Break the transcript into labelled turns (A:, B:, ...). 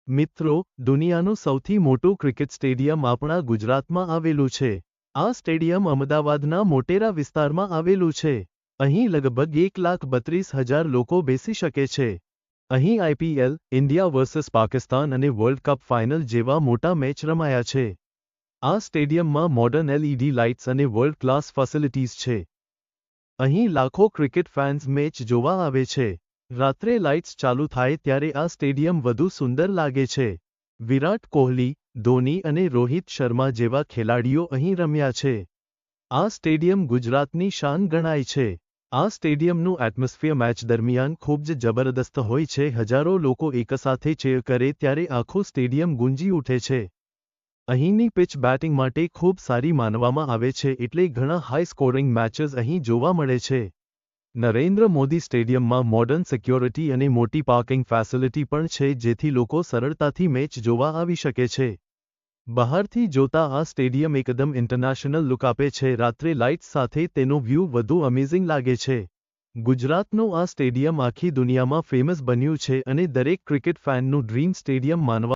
A: મિત્રો, દુનિયાનું સૌથી મોટું ક્રિકેટ સ્ટેડિયમ આપણા ગુજરાતમાં આવેલું છે. આ સ્ટેડિયમ અમદાવાદના મોટેરા વિસ્તારમાં આવેલું છે. અહીં લગભગ 1,32,000 લોકો બેસી શકે છે. અહીં IPL, ઇન્ડિયા વર્સસ પાકિસ્તાન અને વર્લ્ડ કપ ફાઇનલ જેવા મોટા મેચ રમાયા છે. આ સ્ટેડિયમમાં મોડર્ન LED લાઇટ્સ અને વર્લ્ડ ક્લાસ ફેસિલિટીઝ છે. અહીં લાખો ક્રિકેટ ફેન્સ મેચ જોવા આવે છે. રાત્રે લાઇટ્સ ચાલુ થાય ત્યારે આ સ્ટેડિયમ વધુ સુંદર લાગે છે. વિરાટ કોહલી, ધોની અને રોહિત શર્મા જેવા ખેલાડીઓ અહીં રમ્યા છે. આ સ્ટેડિયમ ગુજરાતની શાન ગણાય છે. આ સ્ટેડિયમનું એટમોસ્ફિયર મેચ દરમિયાન ખૂબ જ જબરદસ્ત હોય છે. હજારો લોકો એકસાથે ચીયર કરે ત્યારે આખું સ્ટેડિયમ ગુંજી ઉઠે છે. અહીંની પિચ બેટિંગ માટે ખૂબ સારી માનવામાં આવે છે, એટલે ઘણા હાઈ સ્કોરિંગ મેચેસ અહીં જોવા મળે છે. નરેન્દ્ર મોદી સ્ટેડિયમમાં મોડર્ન સિક્યોરિટી અને મોટી પાર્કિંગ ફેસિલિટી પણ છે, જેથી લોકો સરળતાથી મેચ જોવા આવી શકે છે. બહારથી જોતા આ સ્ટેડિયમ એકદમ ઇન્ટરનેશનલ લુક આપે છે. રાત્રે લાઇટ્સ સાથે તેનો વ્યૂ વધુ અમેઝિંગ લાગે છે. ગુજરાતનું આ સ્ટેડિયમ આખી દુનિયામાં ફેમસ બન્યું છે અને દરેક ક્રિકેટ ફેનનું ડ્રીમ સ્ટેડિયમ માનવા